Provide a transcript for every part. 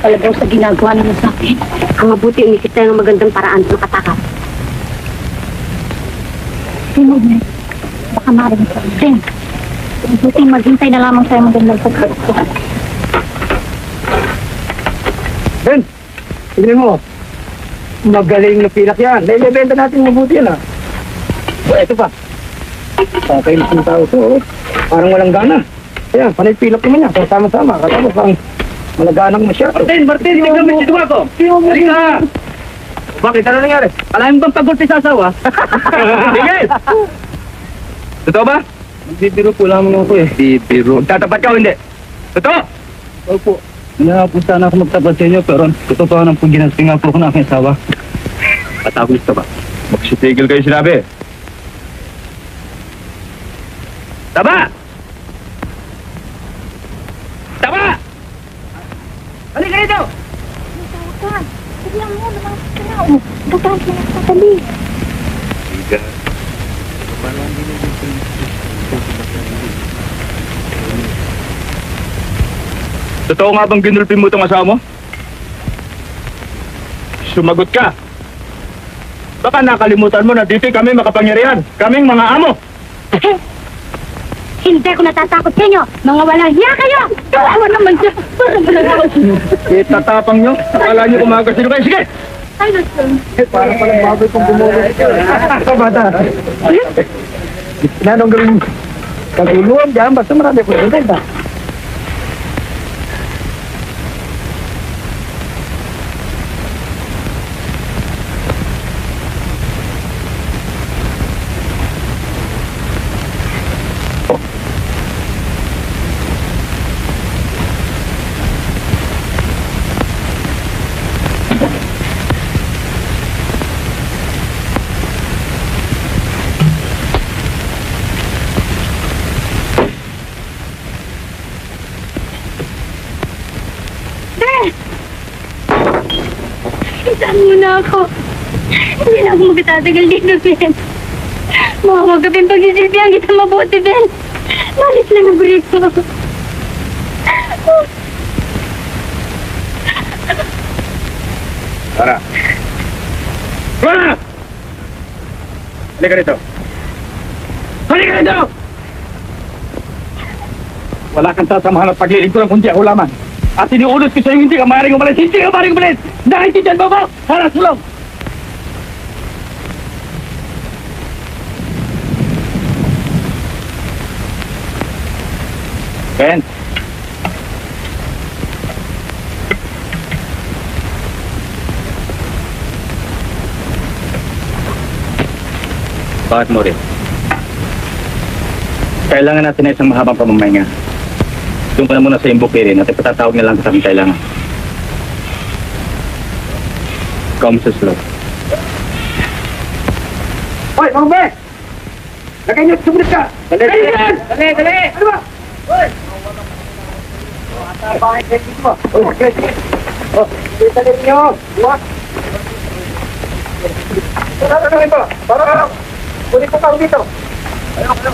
Talagang sa ginagawa naman sa akin. Ang mabuti, unikit tayo ng magandang paraan sa makatakas. Sinugnet, baka marinig sa akin. Mabuti maghintay na lamang tayo magandang pagkakasuhan. Ben, tignan mo. Magaling na pilak yan. Nailibenta natin mabuti yan ah. O, eto pa. Okay na yung tao to. Parang walang gana. Kaya, panay pilak naman yan. Sama-sama. Katapos ang malaganang masyado. Martin, tignan mo si Duwago. Halika! Bakit? Ano nangyari? Alam mo bang pagulpi sa asawa? Sige! Totoo ba? Magbibiro po lamang ako eh. Bibiro. Magtatapat ka o hindi? Totoo? Opo. Hindi po sana ako magtapat sa inyo, pero totoo na po ginasting nga po ako ng aking asawa. Patagos ka ba? Magsitigil kayo sinabi. Taba! Taba! Halika rito! Tawakan! Biglang mo naman sa tao. Batahan ka na sa tali. Higa. Totoo nga bang ginulpi mo itong asawa mo? Sumagot ka. Baka nakalimutan mo na dito kami makapangyarihan. Kaming mga amo. Hindi ako natatakot sa inyo. Mga walang hiya kayo. Kawawa naman siya. Itatapang nyo. Akala nyo umaga sino kayo. Sige! Ay, nasun. Parang palang baboy kong bumulong. Ito bata. Nanong gawin kaguluhan dyan. Basta marami ko yung benta. Isaan mo na ako. Hindi na ako magtatagal dito, Ben. Mga magabing pagsisilbihan kita mabuti, Ben. Malis lang ang break ko. Tara. Tara! Halika rito. Halika rito! Wala kang sasamahan at pag-iig ko lang kundi ako lamang. At iniulos ko sa'yo hindi ka maaaring umalis. Hindi ka maaaring umalis! Nakitindihan mo ba? Harap sulong! Ben! Bakit mo rin? Kailangan natin na isang mahabang pamamahinga. Doon ka na muna sa imbukirin at ipatatawag na lang sa kung kailangan. Come sa slow. Hoy, mga be! Lagay niyo, sumunod ka! Dali! Ano ba? Hoy! Bakit kayo dito? Oh, okay. Oh, kita ninyo! What? Ano ito? Para kunin ko tao dito. Ano?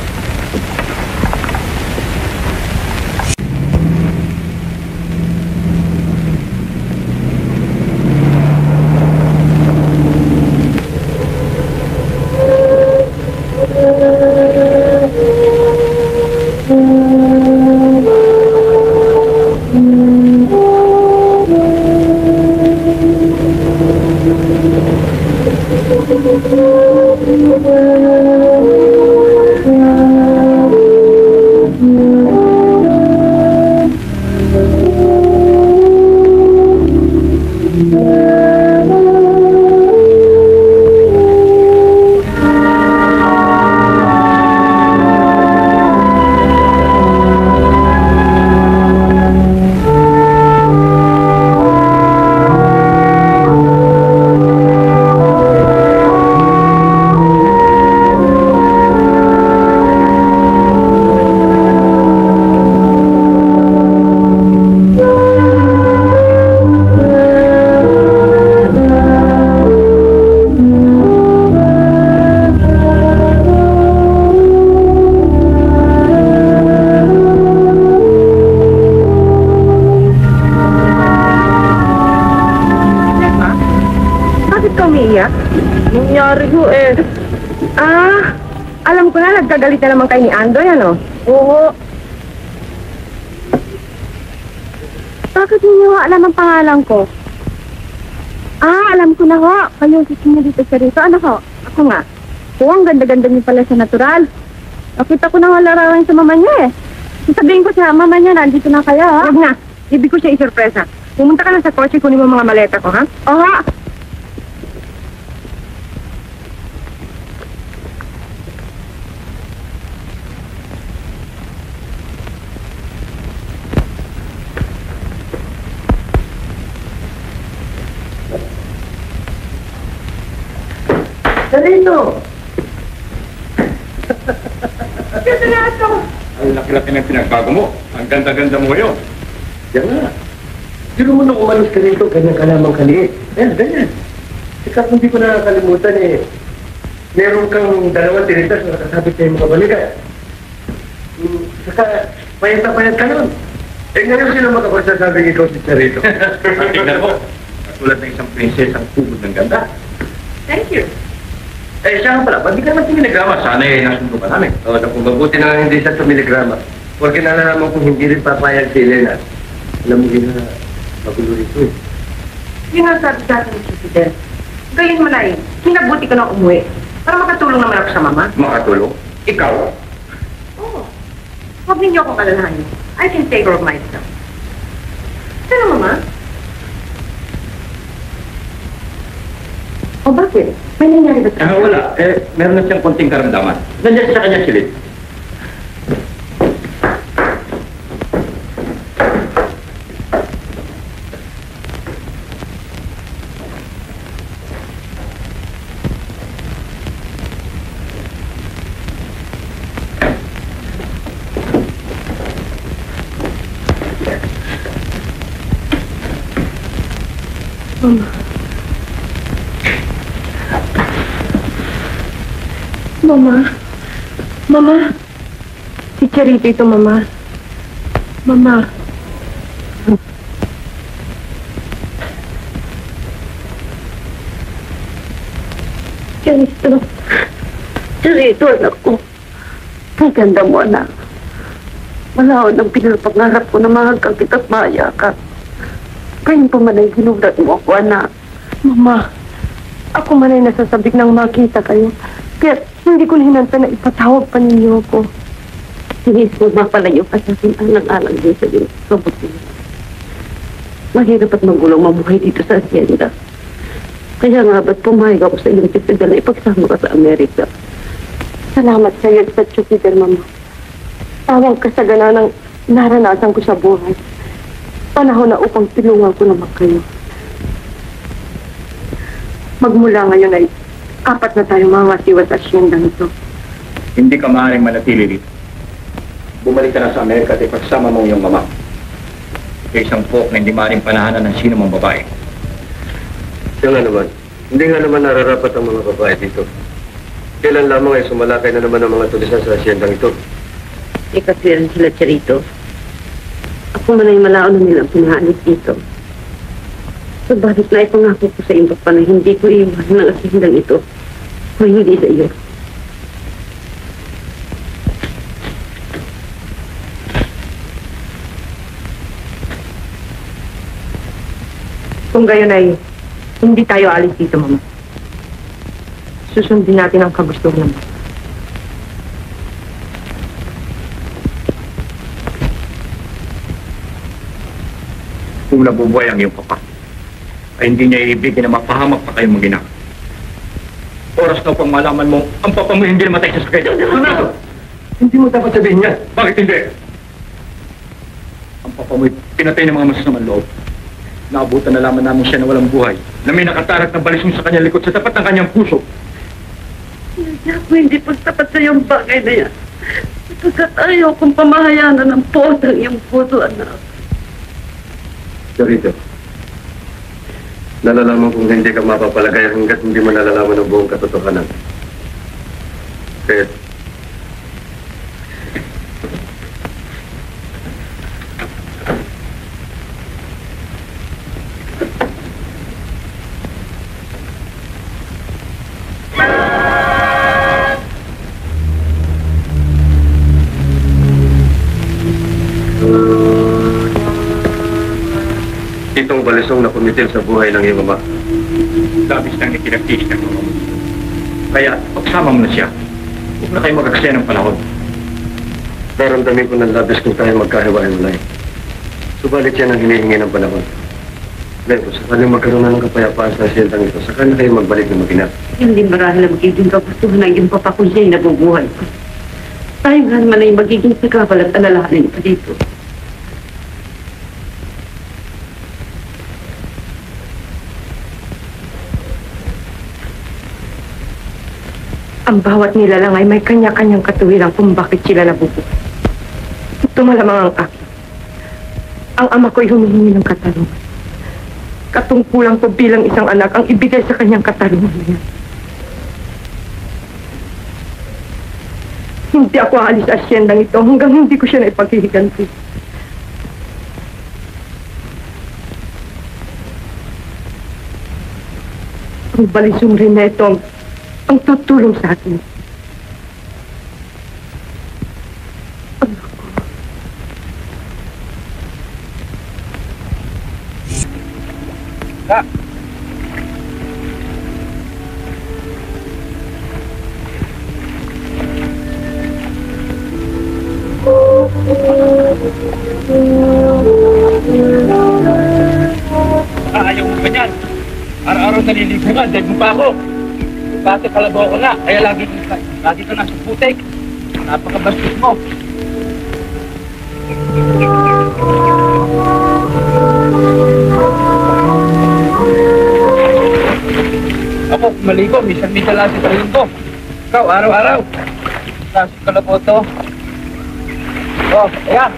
Nangyari ho eh. Alam ko na, nagkagalit na naman kayo ni Andoy, ano? Oo. Bakit ninyo ho alam ang pangalan ko? Alam ko na ho. Kayo siya dito sa rito. Ano ho? Ako nga. Oo, ang ganda-ganda niyo pala sa natural. Nakita ko na ho larawan sa mama niya eh. Sabihin ko sa mama niya, nandito na kayo ha? Huwag na. Ibig ko siya isurpresa. Pumunta ka lang sa kotse, kunin mo mga maleta ko, ha? Oo. Sarito! Ganda na ito. Ang laki-laki ng pinagbago mo. Ang ganda-ganda mo ngayon. Yan nga. Sino mo nung umalis ka rito, ganyan ka lamang kaliit. Yan, ganyan. Saka hindi ko nakakalimutan eh. Meron kang dalawang tinitas na nakasabit sa mga balikat. Saka, payat na payat ka nun. Eh ngayon sino makapagsasabi ikaw si Sarito? Ang tingnan mo. Katulad ng isang prinsesang tubod ng ganda. Thank you. Eh, siya nga pala, ba't di ka naman tumiligrama? Sana eh, nasundo ka namin. Oo, naku, mabuti na hindi siya tumiligrama. Porque nalalaman kung hindi rin papayag si Elena. Alam mo din na magulo rito eh. Yun ang sabi sa akin ni Fidel. Gayon mo na eh. Kinabuti ko na umuwi. Para makatulong naman ako sa mama. Makatulong? Ikaw? Oo. Huwag ninyo akong alalahanin. I can take care of myself. Saan mama? O bakit? May nangyari ba sa Wala. Eh, meron na siyang konting karamdaman. Nandiyan sa kanya silid. Mama. Mama. Si Charito ito, Mama. Mama. Charito. Charito, anak ko. Ang ganda mo, anak. Wala nang pinapangarap ko na mahagkang kita't maya ka. Ngayon pa man ay ginulat mo ako, anak. Mama. Ako man ay nasasabik nang makita kayo. Kaya hindi ko hinanta na ipatawag pa ninyo ako. Sinis mo mapalayo ka sa akin alang-alang din sa iyo. Mabuti. Mahirap at magulong mabuhay dito sa asyenda. Kaya nga ba't pumayag ako sa iyong Jupiter na ipagsama ka sa Amerika? Salamat sa iyo sa Jupiter, Mama. Tawag ka sa gana ng naranasan ko sa buhay. Panahon na upang tulungan ko naman kayo. Magmula ngayon ay 4 na tayong mga masiwa sa asyendang ito. Hindi ka maaaring manatili dito. Bumalik ka na sa Amerika at ipagsama mo yung mama. Sa isang pok na hindi maaaring panahanan ng sino mang babae. Siya nga naman, hindi nga naman nararapat ang mga babae dito. Kailan lamang ay sumalakay na naman ang mga tulisan sa asyendang ito. Ikatwiran sila, Charito. Ako man ay malaon na nilang pinahalis dito. Subalit na ipangako ko sa iyo pa na hindi ko iwan ng asyendang ito. O hindi sa iyo. Kung gayon ay hindi tayo alis dito, Mama. Susundin natin ang kagustuhan mo. Kung nabubuhay ang iyong papa, ay hindi niya iibigin na mapahamak pa kayong mag-ina. Oras na upang malaman mo, ang papa mo hindi namatay sa sakit. Ano? Hindi mo dapat sabihin niya. Bakit hindi? Ang papa mo'y pinatay ng mga masasamang loob. Naabutan na lamang namin siya na walang buhay, na may nakatarak na balisong sa kanyang likod sa tapat ng kanyang puso. Hindi ako hindi pagtapat sa iyong bagay na yan. Sapagkat ayaw kong pamahayanan ng potang iyong puso, anak. Dorito, nalalaman kong hindi ka mapapalagay hanggat hindi mo nalalaman ang buong katotohanan. Kaya, itong balisong na kumitil sa buhay ng iyong ama. Labis nang ikinagtiis ng mga mo. Kaya, pagsama mo na siya, huwag na kayo mag-aksaya ng panahon. Naramdamin ko ng labis kung tayo magkahiwa-hiwalay. Subalit yan ang hinihingi ng panahon. Dahil kung sakaling magkaroon na ng kapayapaan sa asyendang ito, saka na kayo magbalik ng mag-ina. Hindi marahil ang magiging kagustuhan ng iyong papa kung siya'y nabubuhay ko. Tayo nga naman ay magiging sagabal at alalahanin pa dito. Ang bawat nilalang ay may kanya-kanyang katuwiran kung bakit sila nabubuhay. Ito malamang ang akin. Ang ama ko'y humihingi ng katarungan. Katungkulan ko bilang isang anak ang ibigay sa kanyang katarungan na yan. Hindi ako aalis sa asyendang ito hanggang hindi ko siya naipaghihiganti. Ang balisong rin na ito ang tutulong sa akin. Ayaw mo ba yan? Araw-araw naliligo nga, dead mo pa ako. Bakit kalabaw ko na, kaya lagi ka nasa putik. Napakabastos mo. Ako, maligo, minsan-minsan lang sa sarili ko. Ikaw, araw-araw. Nasa kalabaw to. Oh, ayan.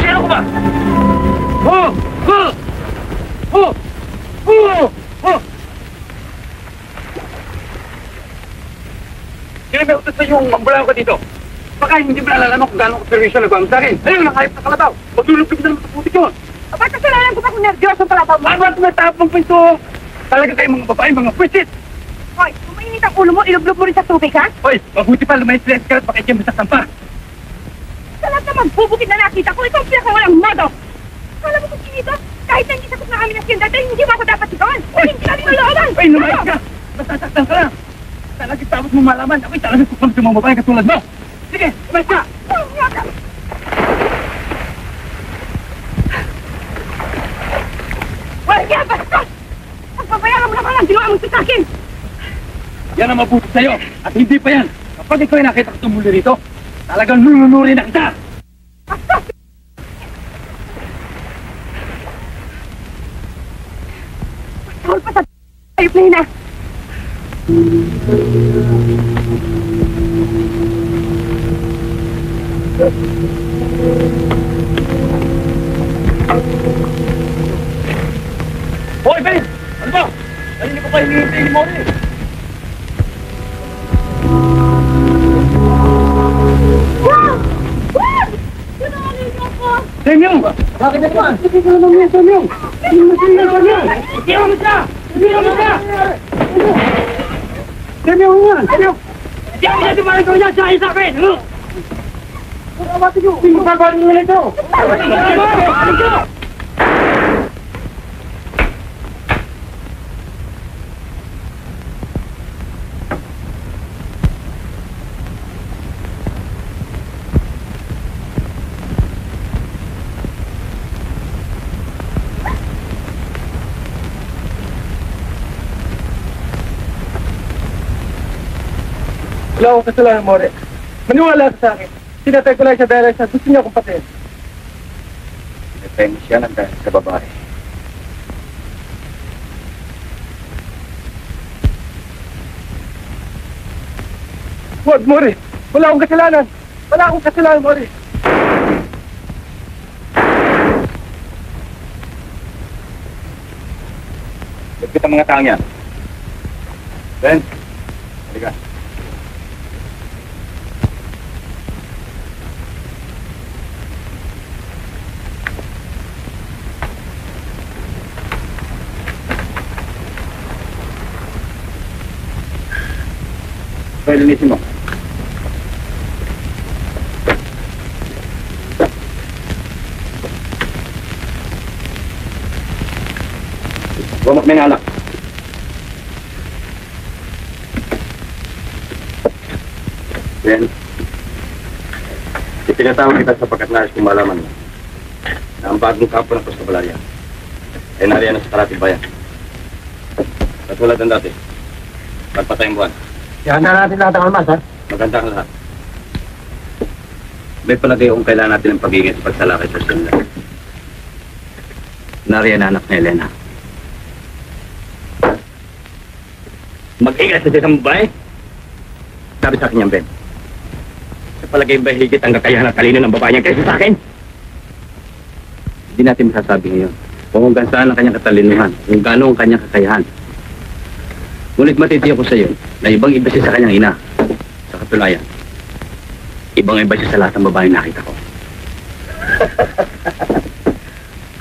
Sino ko ba? Sino may utos sa yung magbulang ka dito? Baka hindi mo nalalaman kung gano'ng servisyo nagwang sa akin. Ayun, ang hayop na kalabaw. Magdulog ka na sa puti ko. Aba, kasalanan ko pa kung nervyos ang palabaw mo. Ano ang tumatapang pa ito? Talaga kayo mga babae, mga pwisit. Hoy, kung mainit ang ulo mo, ilublob mo rin sa tubig, ha? Hoy, mabuti pa lumay stress ka at baka ikaw masaktan pa. Sa lahat naman, bubukid na nakita ko, ikaw ang pinakawalang modo. Kala mo kung sinito, kahit na hindi sakot na kami ng skin dati, hindi mo ako dapat ikawan. Hindi namin malooban. Ay, lumayas ka! Masasaktan ka lang! Talagang tapos mo malaman, ako'y talagang kukulam sa mga babae katulad mo! Sige, lumayas ka! Wala kaya, basta! Ang pabayaan mo naman ang ginawa mo sa akin! Yan ang mabuti sa'yo. At hindi pa yan. Kapag ikaw ay nakita ko tumuli rito, talagang lulunurin na kita. Tawal pa sa ayop na yun ah. Hoy, Ben! Ano ba? Kanina ko pa hinihintay ni Mori. Wow! Wow! Sinali niyo ako! Damian! Bakit na naman? Hindi ka naman yan, Damian! Hindi mo siya! Hindi mo siya! Damian yan! Damian! Hindi ako siya dumalang ko niya sa isa akin! Ano? Pagkawatin niyo! Hindi mo gagawin nyo nito! Ano ka? Wala akong kasalanan, More. Maniwala ka sa akin. Sinatay ko lang siya dahil sa gusto niya akong patayin. Depende siya ng dahil sa babae. Huwag, More. Wala akong kasalanan. Wala akong kasalanan, More. Lapit ang mga taong yan. Ben, halika. Pwede linisin mo. Huwag mo may anak. Ben, ipinatawag kita sapagkat nais kong malaman mo na ang bagong kapo ng Costabalarya ay nariyan na sa Karatig Bayan. Katulad ng dati, pagpatayang buwan. Yan na natin lahat ang almas, ha? Maganda ang lahat. May palagay kung kailangan natin ang pag-iingat sa pagsalakay sa Silla. Nariyan na anak ni Elena. Mag-ingat sa isang babae? Sabi sa akin yan, Ben. Sa palagay ba higit ang kakayahan at talino ng babae niya kaysa sa akin? Hindi natin masasabi ngayon kung hanggang saan ang kanyang katalinuhan, kung gaano ang kanyang kakayahan. Ngunit matitiyak ko sa iyo na ibang iba siya sa kanyang ina. Sa katulayan, ibang iba siya sa lahat ng babaeng nakita ko.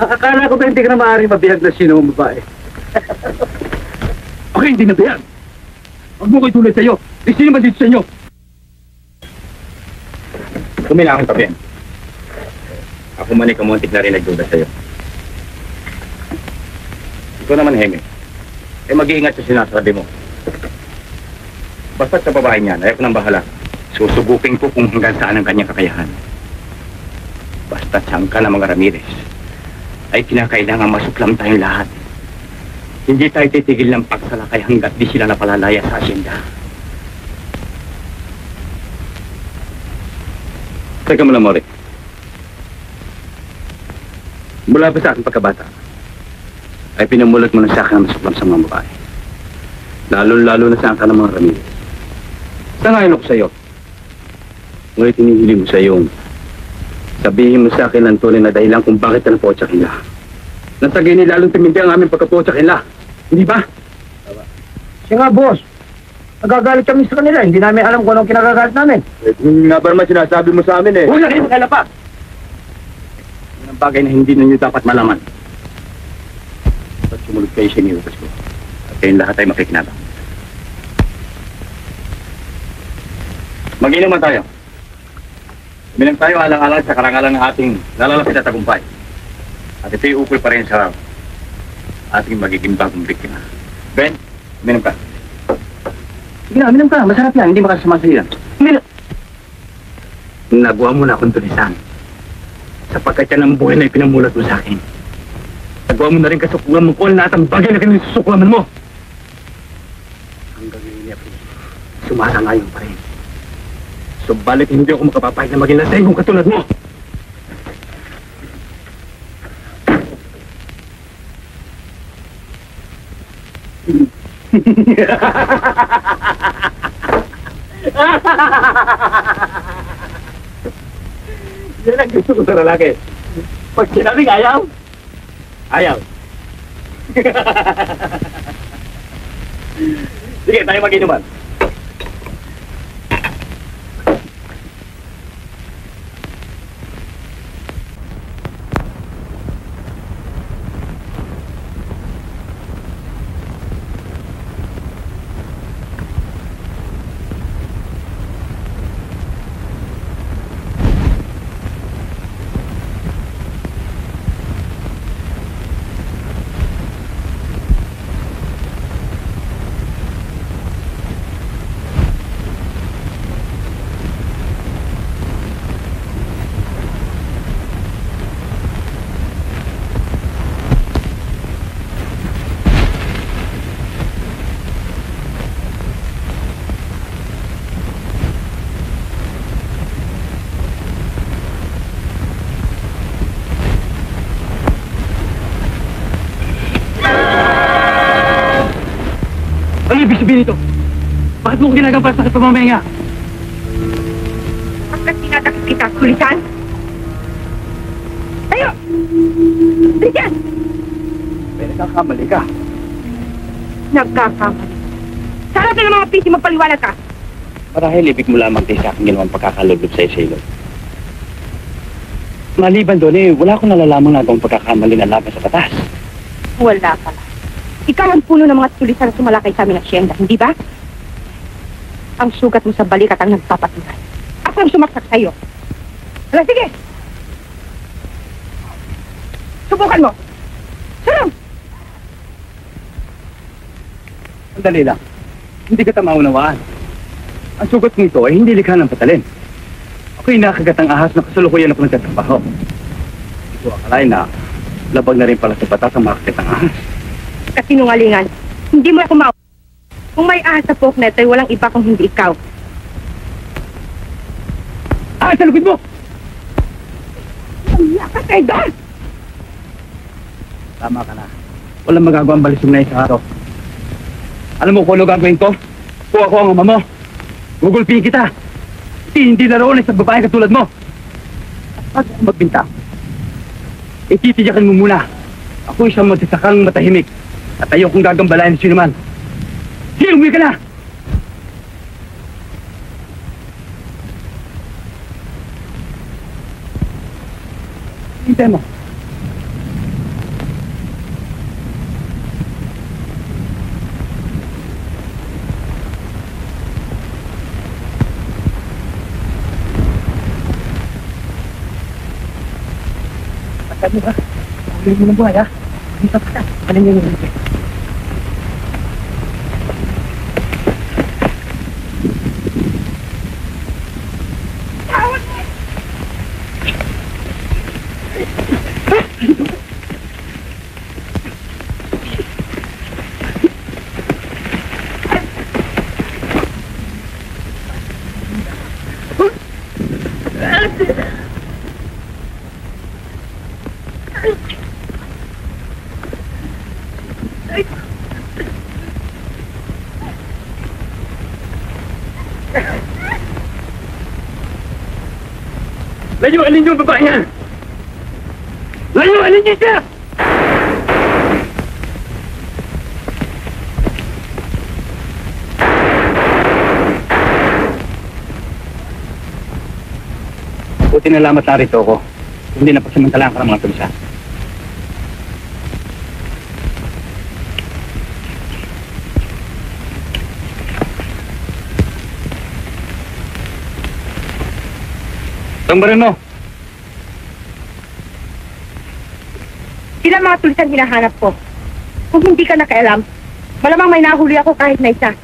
Akala ko ba hindi ka na maaaring mabihag na sino ang babae? Okay, hindi na biyag. Huwag mo ko'y tulad sa iyo. Di sino man dito sa inyo. Tumila akong tabi. Ako man ay kamuntik na rin nagduda sa iyo. Ikaw naman, Heme. Eh mag-iingat sa sinasabi mo. Basta sa babae niya, ayaw ko nang bahala. Susubukin ko kung hanggang saan ang kanyang kakayahan. Basta saan ka ng mga Ramirez, ay kinakailangan masuklam tayong lahat. Hindi tayo titigil ng pagsalakay hanggat di sila napalalaya sa asyenda. Teka mo lang, Mori. Mula pa sa aking pagkabata, ay pinamulot mo na sa akin ang masuklam sa mga babae. Lalo-lalo na sa angka ng mga Ramirez. Sangayon ako sa iyo. Ngunit hinihiling mo sa iyong sabihin mo sa akin ang tunay na dahilan kung bakit ka napotsa kinla. Nang sa gini lalong tumindi ang aming pagkapotsa kinla. Hindi ba? Siya nga, boss. Nagagalit kami sa kanila. Hindi namin alam kung anong kinagagalit namin. Nga ba naman sinasabi mo sa amin eh? Huwag na kayo magkalapa! Yan ang bagay na hindi ninyo dapat malaman. Ba't sumunod kayo sa iniutos ko? At kayong lahat ay makikinabang. Mag-inom man tayo. Uminom tayo alang-alang sa karangalan ng ating nalalapit na tagumpay. At ito'y ukol pa rin sa ating magiging bagong biktima. Ben, uminom ka. Sige na, uminom ka. Masarap yan. Hindi makasama sa ilan. Uminom. Nagawa mo na akong tulisan. Sapagkat yan ang buhay na ipinamulat mo sa akin. Nagawa mo na rin kasuklaman mo kung lahat ang bagay na kinasusuklaman mo. Hanggang niya, sumasangayon pa rin. Subalit hindi ako makapapahit na maging laseng kung katulad mo. Yan ang gusto ko sa lalaki. Pag sinabing ayaw, ayaw. Sige, tayo mag-inuman. Ano ibig sabihin nito? Bakit mo ko ginagawa sa pamamahinga? Bakit tinatakit kita, kulitan? Tayo! Bigyan! Pero nagkakamali ka. Nagkakamali. Sa harap na ng mga pisi magpaliwanag ka. Marahil ibig mo lamang din sa akin ginawang pagkakalulog sa isilo. Maliban doon wala akong nalalamang na itong pagkakamali na laban sa batas. Wala pala. Ikaw ang puno ng mga tulisan na sumalakay sa aming asyenda, hindi ba? Ang sugat mo sa balikat ang nagpapatunay. Ako ang sumaksak sa iyo. Hala, sige! Subukan mo! Sarang! Sandali lang. Hindi kita maunawaan. Ang sugat mo ito ay hindi likha ng patalin. Ako'y nakagat ang ahas na kasalukuyan ako nagtatrabaho. Hindi ko akalain na labag na rin pala sa batas ang makakit ng ahas. Kasinungalingan. Hindi mo ako mau. Kung may ahas sa poknet ay walang iba kung hindi ikaw. Ah, sa lugod mo! Lakas ay doon! Tama ka na. Walang magagawa ang balisong na isang araw. Alam mo kung ano gagawin ko? Kung ako ang ama mo, gugulpihin kita. Hindi na roon sa babae katulad mo. At ako magbinta. Ititiyakan mo muna. Ako isang magsasakang matahimik. At ayokong gagambalayan sino man. Sige, umuwi ka na! Hintay mo. Pagkat mo ba? Pagkat mo ng buhay, ha? Dito pa ka. Alin yung buhay? Layuan ninyo ang babae yan! Layuan ninyo siya! Buti na lamat narito ako. Hindi na pagsamantalaan ka ng mga tulisan. Tambarin mo! Sila mga tulisan hinahanap ko. Kung hindi ka nakialam, malamang may nahuli ako kahit na isa.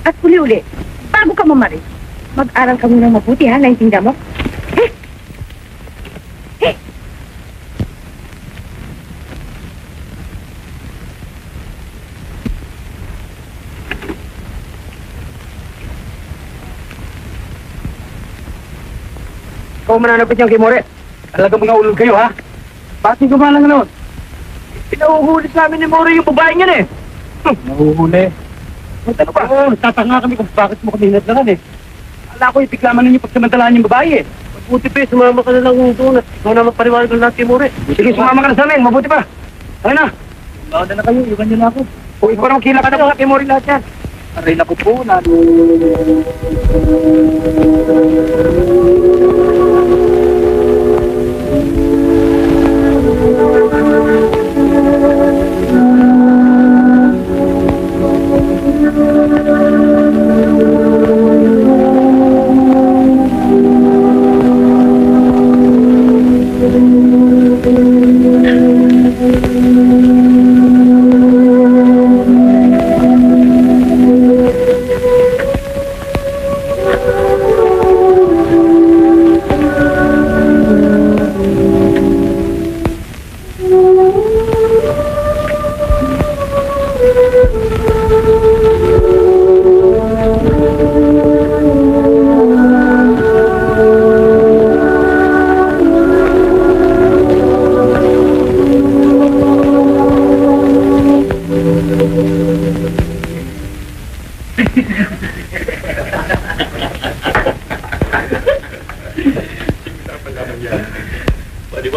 At uli-uli, bago ka mamarin, mag-aral ka muna mabuti ha, naintindihan mo? Ikaw mananapit niyang kay More. Talaga mga ulog kayo, ha? Bakit gumalang noon? Pinauhuli sa amin ni More yung babae niyan eh. Nahuhuli? Ano ba? Oo, tatanga kami kung bakit mo kami hinatlangan eh. Akala ko ipiklaman ninyo pagsamantalahan yung babae eh. Mabuti pa, sumama ka na lang doon at ikaw na magpaliwanag ng natin, More. Sige, sumama ka na sa amin. Mabuti pa. Ayun na. Bawa na kayo. Iwan niyo na ako. O, ikaw na magkila ka na mga kay More lahat yan. Aray na ko po.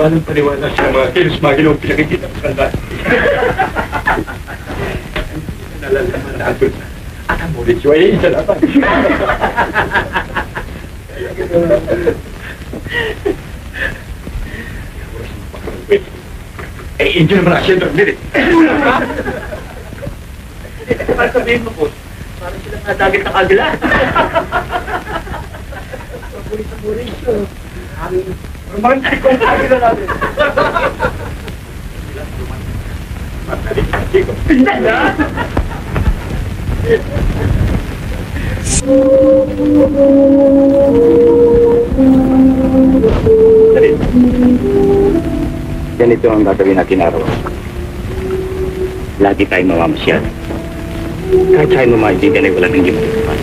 Paniwalang siya mga kilos maginong pinakikita ko sa nalalaman na ako. At ang mulit siya ay isa naman. Eh, hindi naman na siya doon, hindi. Para sabihin mo po, parang sila nadagit na kagila. Pabulit siya. Romantic kong kagila natin. Matalik na siya ko. Pinala! Ganito ang gagawin natin araw. Lagi tayong mamamasyal. Kahit sa'yo mo maibigan ay wala nang gimutupan.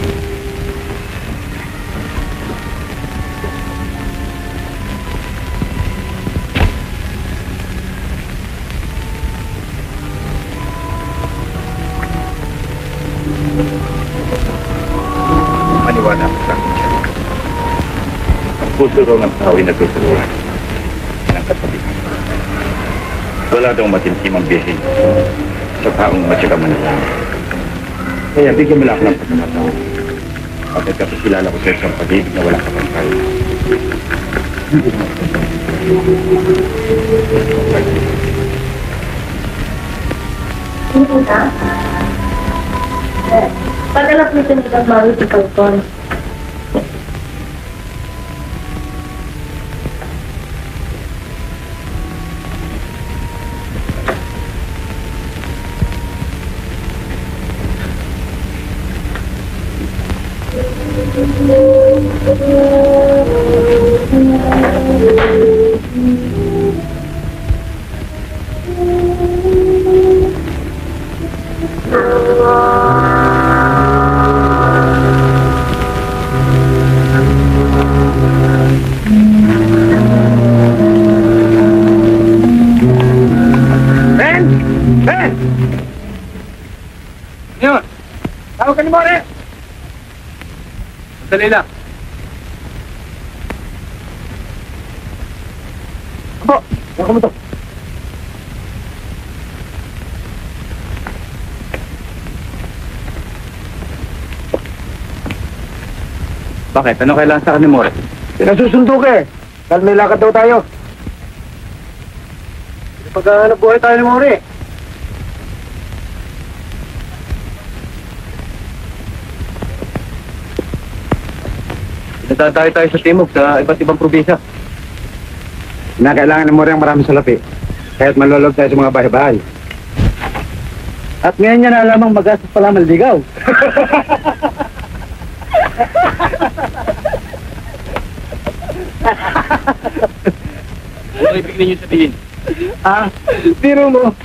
Maniwala ko sa akin siya. Ang puso raw ng tao ay nagtutulungan ng katabihan. Wala daw matintimang bihin sa taong matyaga manila. Kaya bigyan mo lang ako ng pagkakataon. Bakit kapakilala ko sa isang pag-ibig na walang kapantay. Hindi na. Padala po ito nilang mawit sa kalkon. Ben! Ben! Yun! Tawag ka ni More! Sandali lang. Apo! Huwag mo to. Bakit? Ano kailangan sa akin ni More? Pinasusundo ka eh. Dahil may lakad daw tayo. Pagkahanap buhay tayo ni More. Natatay tayo sa timog sa iba't ibang probinsya. Kinakailangan ni More ang maraming salapi. Kaya't malulog tayo sa mga bahay-bahay. At ngayon niya na lamang magastos pala maldigaw. Ano ibig ninyo sabihin? Biro mo.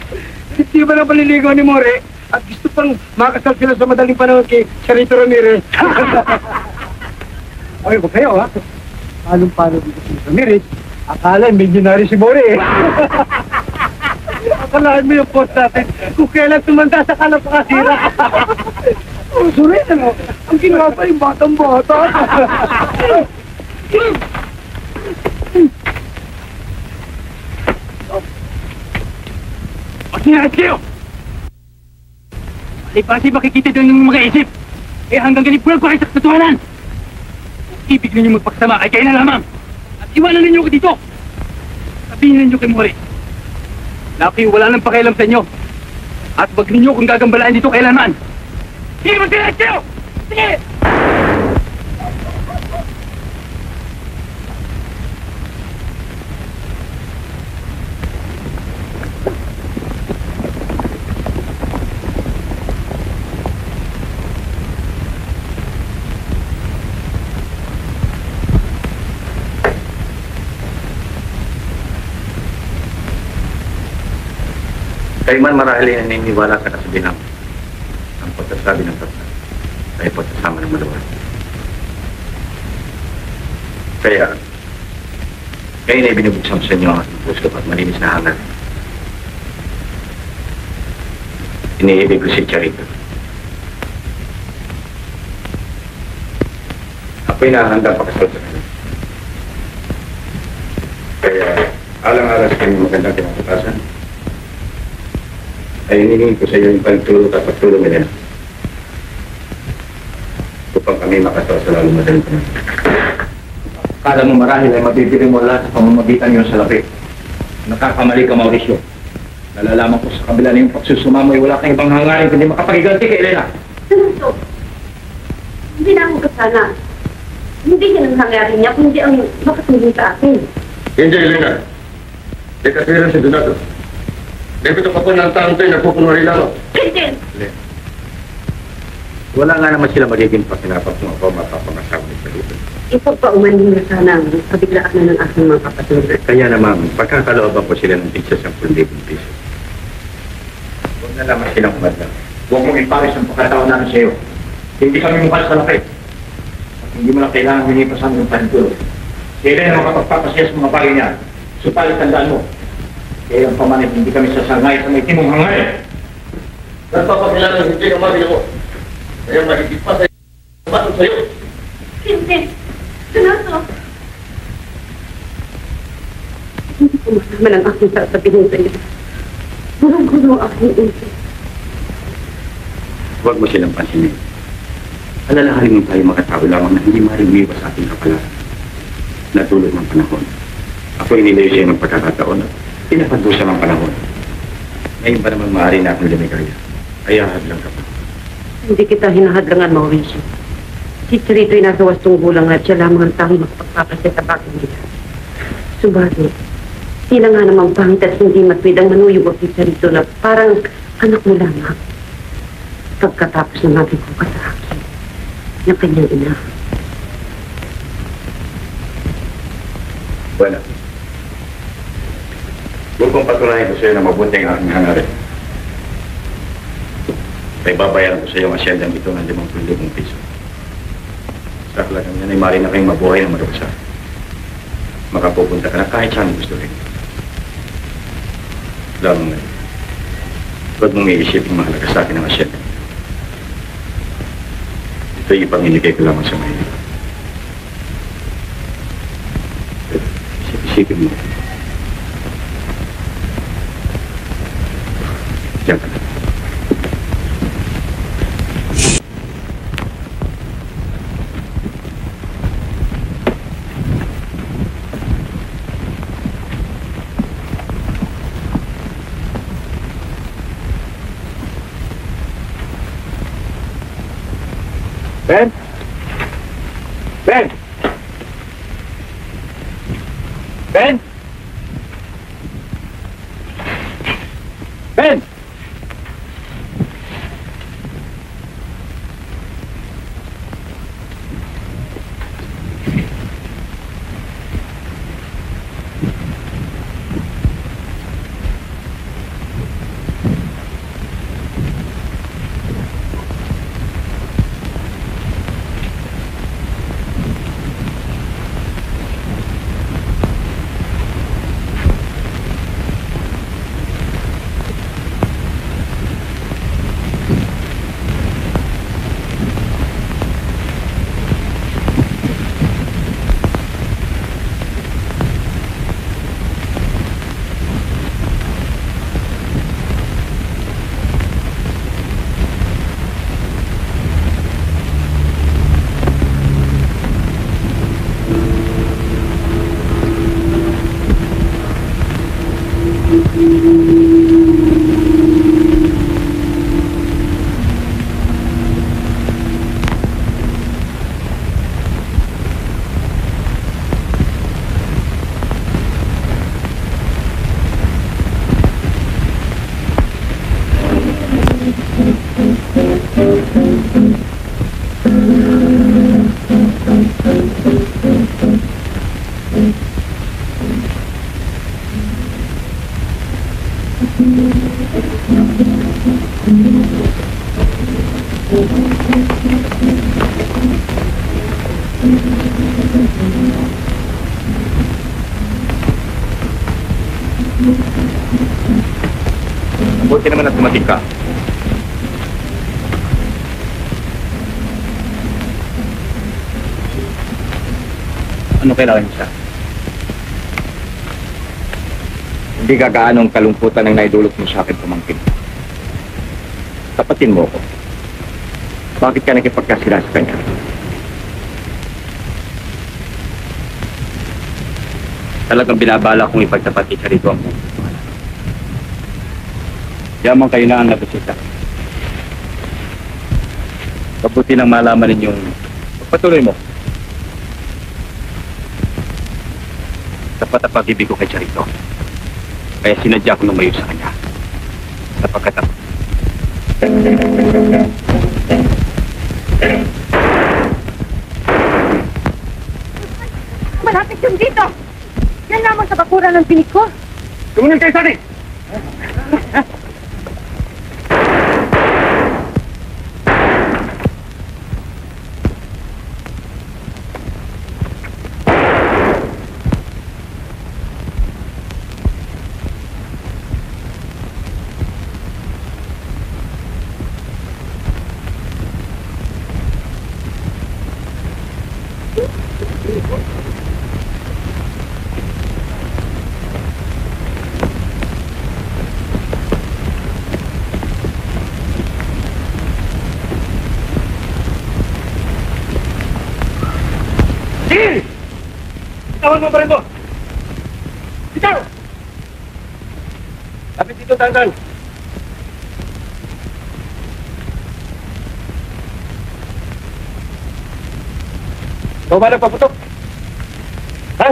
Hindi ba na paliligaw ni More? At gusto pang makasal sila sa madaling panahon kay Charito Ramirez. Okay ko kayo, ha? palong-palo dito si Ramirez. Akala, millionaire si Mori eh. Akalaan mo yung post natin kung kailan tumanda sa kalapakasira. Oh, sorry, ano? Ang ginawa pa yung batang-bata. Masinahit kayo! Malipasi makikita doon yung mga isip. Eh hanggang ganit bulag ko kayo sa katotohanan. Kung ibig ninyo magpagsama ay kayo na lamang. At iwanan ninyo ko dito. Sabihin ninyo kay Mori. Laki, wala nang pakialam sa inyo. At wag ninyo kung gagambalaan dito kailanman. Sige, masinahit kayo! Sige! Kayo man marahil ay naniniwala sa kasabihan ang pagkasabi ng tatay ay pagkasama ng malawan. Kaya, kayo na ibinubuksan sa inyo ang ating puso at malinis na hangal. Iniibig ko si Charito. Ako'y nahahanda pakasal sa kanya. Kaya, alang-alang sa kanyang magandang kinakatasan, ay hinihingin ko sa iyo yung pagtulog at pagtulong nila upang kami makasal sa lalong madaling panahon. Kala mo marahil ay mabibili mo lahat sa pamamagitan yun sa lapi. Nakakamali ka, Mauricio. Nalalaman ko sa kabila na yung pagsusumamo ay wala kang ibang hangarin kundi makapagiganti kay Elena. Gusto. Hindi na ako kasana. Hindi yan ang hangarin niya, kundi ang makatulong sa akin. Hindi, Elena. Di kasi rin si Donato. Dito ka po ng tantoy, nagpupunwari lang. Hindi. Wala nga naman sila magiging pakinapak kung ako mapapangasawa ni Charito. Ipagpaumanin na sana ang kabiglaan na ng aking mga kapatid. Kaya naman, pagkakalooban ko sila ng tigsa 10,000 piso. Huwag na naman silang umadlang. Huwag mong iparis ang pagkataon namin sa iyo. Hindi kami mukha sa lapit. At hindi mo na kailangan hinipasan ng panitulog. Sila yung makapagpapasya sa mga bagay niya. Supalit tandaan mo. Kaya ang pamanit, hindi kami sasangay sa may timong hangay. Nagpapakilala ng hindi ng mami ako. Kaya mahigit pa sa'yo. Matong sa'yo. Hindi. Donato. Hindi ko malaman ang aking sasabihin sa iyo. Gulong-gulo ang aking isip. Huwag mo silang pansinin. Alalahanin mo tayo makatao lamang na hindi mariwiwas sa ating kapalan. Natulog ng panahon. Ako inilayo siya ng pagkakataon at pinapandusa ng panahon. Ngayon pa naman maaari na akong lumikaya. Kaya hadlang ka pa. Hindi kita hinahadlangan, Mauricio. Si Charito'y nasa wastong gulang at siya lamang ang tanging magpagpapasya sa bakit nila. Subalit, sila nga namang pangit at hindi matwid ang manuyog si Charito na parang anak mo lamang. Pagkatapos na mabigko ka sa akin, ng kanyang ina. Bueno. Huwag kong patunayan ko sa iyo na mabuti ang aking hangarin. Kaya babayaran ko sa iyo ang asyendang ito ng 50,000 piso. Sa halagang yan ay mari na kayong mabuhay ng maruksa. Makapupunta ka na kahit saan gusto rin. Lamang ngayon, huwag mong iisipin mahalaga sa akin ang asyendang ito. Ito'y ipanginigay ko lamang sa ngayon. Isipin mo. Diyan ka na. Ben? Ben? Ben? Ben? Buti naman at tumating ka. Ano kailangan niya siya? Hindi kagaanong kalungkutan ang naidulot mo sa akin, pamangkin. Tapatin mo ako. Bakit ka nakipagkasila sa kanya? Talagang binabala kong ipagtapat siya rito ang buong. Yaman kayo na ang nabisita. Mabuti nang malaman ninyong pagpatuloy mo. Tapat ang pag-ibig ko kay Charito. Kaya sinadya ko lumayo sa kanya. Sapagkat ako. Malapit yung dito! Yan lamang sa bakuran ng pinig ko. Tumunod kayo sa atin! Sige! Tawan mo pa rin mo! Bitaw! Lapit dito, Tantan. Ikaw ba nagpaputok? Ha?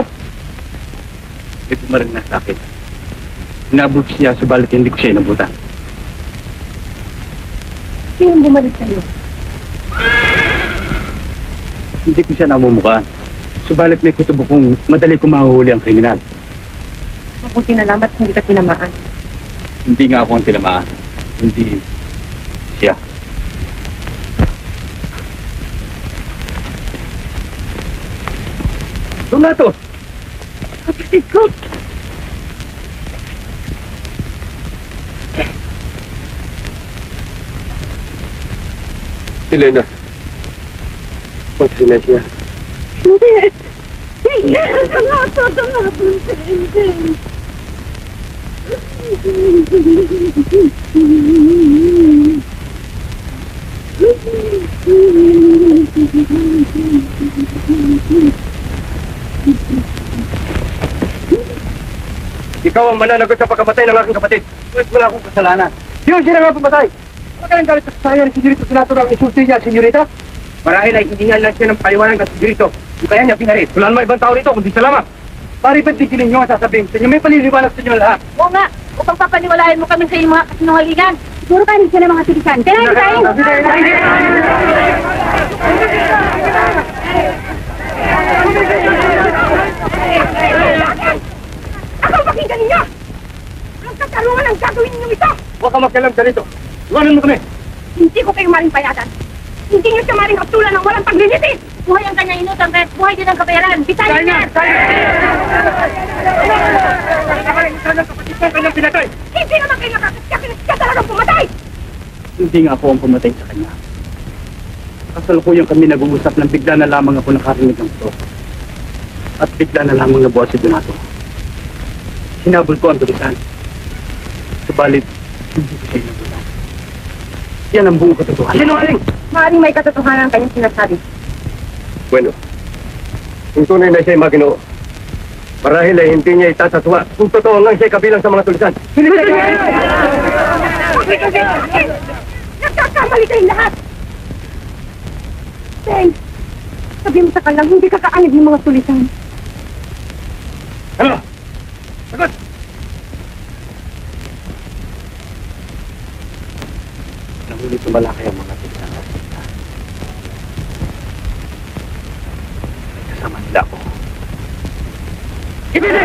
May pumarang na sa akin. Inabot siya, subalit hindi ko siya inabutan. Sino bumalik sa'yo? Hindi ko siya namumukhaan. Subalit may kutubo kong madali ko mahuhuli ang kriminal. Mabuti na lang, ba't hindi ka tinamaan? Hindi nga ako ang tinamaan. Hindi siya. Doon na to! Kapatid ko! Elena. Magsinay siya. Hindi! Hindi! Tama! Hindi! Ikaw ang mananagot sa pagkamatay ng aking kapatid. Sulit wala akong kasalanan. Yun siya nga pumatay. Ano ka lang galit sa saya ni Senyorito Senator ang isulti niya, Senyorita? Marahil ay hindi nga lang siya ng paliwanag ng Senyorito. Yung kaya niya pinarit. Wala naman ibang tao rito, kundi salamat. Pari ba't di kilin nyo ang sasabihin? Sa inyo may paliliwanag sa inyo lahat. Oo nga! Upang papaniwalain mo kami sa iyong mga kasinungalingan. Siguro kanin sila mga tulisan. Kailangan tayo! Ako pakinggan ninyo! Ang katarungan ang gagawin ninyo ito! Huwag ka magkalam sa rito. Iwanan mo kami. Hindi ko kayo maring payagan. Hindi nyo siya maring haptulan ng walang paglilitis! Buhay ang kanyang inutang kahit buhay din ang kabayaran. Bitayin niya! Nakalimutan ng kapatid ng kanyang pinatay. Hindi naman kayo nakakasyakin at siya talagang pumatay! Hindi nga ako ang pumatay sa kanya. Kasalukuyang kami nag-uusap nang bigla na lamang ako nakarinig ng ito. At bigla na lamang nabuhat si Donato. Hinabol ko ang tulisan. Subalit, hindi ko siya inabutan. Yan ang buong katotohanan. Sinungaling! Maaring may katotohanan ang kanyang sinasabi. Bueno, kung tunay na siya'y maginoo, marahil ay hindi niya itatatawa kung totoo nga siya'y kabilang sa mga tulisan. Nagkakamali kayong lahat! Ben, sabi mo sa kalang hindi ka kaanib ng mga tulisan. Ano? Sagot! Ngunit tumalakay ang mga tulisan. Kasama nila ako. Ibigay!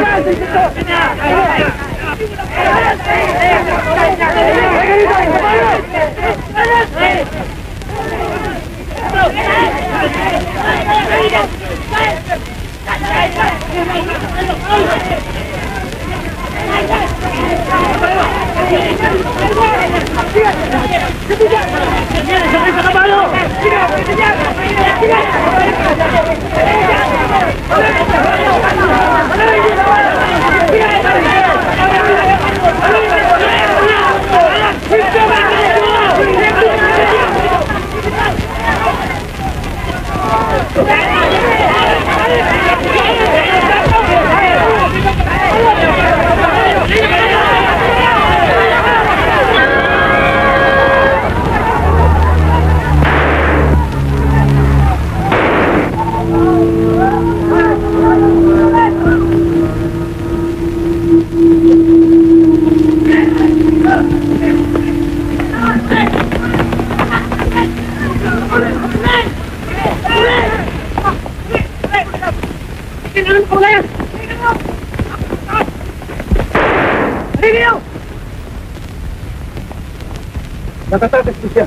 Nakatakas ko siya.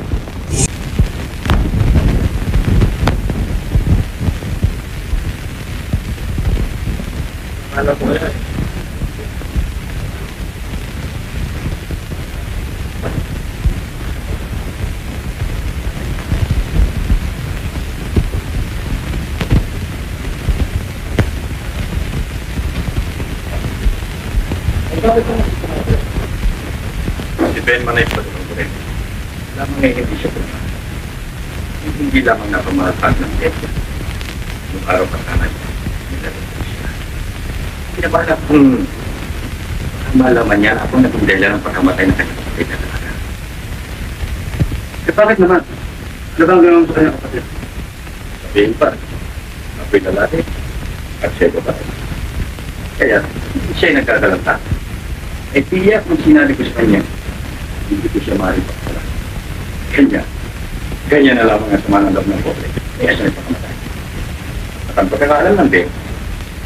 Alam ko yan. Si Ben Manay pa rin ko rin. Lamang ngayon hindi siya pumunta. Hindi lamang napamalatag ng Detia. Nung araw ka tanay, nilalagay siya. Pinabalak kung malaman niya ako naging dahilan ng pagkamatay ng kanyang kapatid na talaga. Eh bakit naman? Ano bang gano'n sa kanyang kapatid? Sabihin pa, ako'y lalaki at siya'y babae. Kaya, siya'y nagkagalanta. Eh, tiyak kung sinabi ko sa kanya, hindi ko siya maaaring pagpala. Ganyan na lamang ang sama ng loob ng pobre. Kaya siya nagpakamatay. At ang pagkakaalam ng Ben,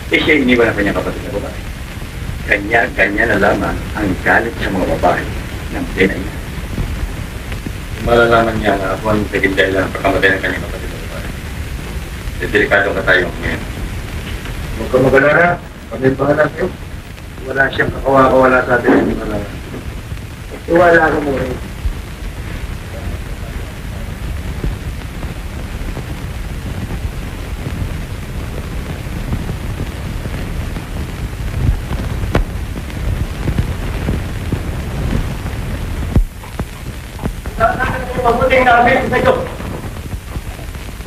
eh siya iniwan ang kanyang kapatid na babae. Ganyan na lamang ang galit sa mga babae ng Ben ay yan. Malalaman niya na ako ang naging dahilan ng pagkamatay ng kanyang kapatid na babae. Delikado ka tayo ngayon. Huwag ka mag-alala. Kami bahala sa'yo. Wala siyang kakawala sa atin. Iwala ka mo rin. Mabuting namin sa inyo.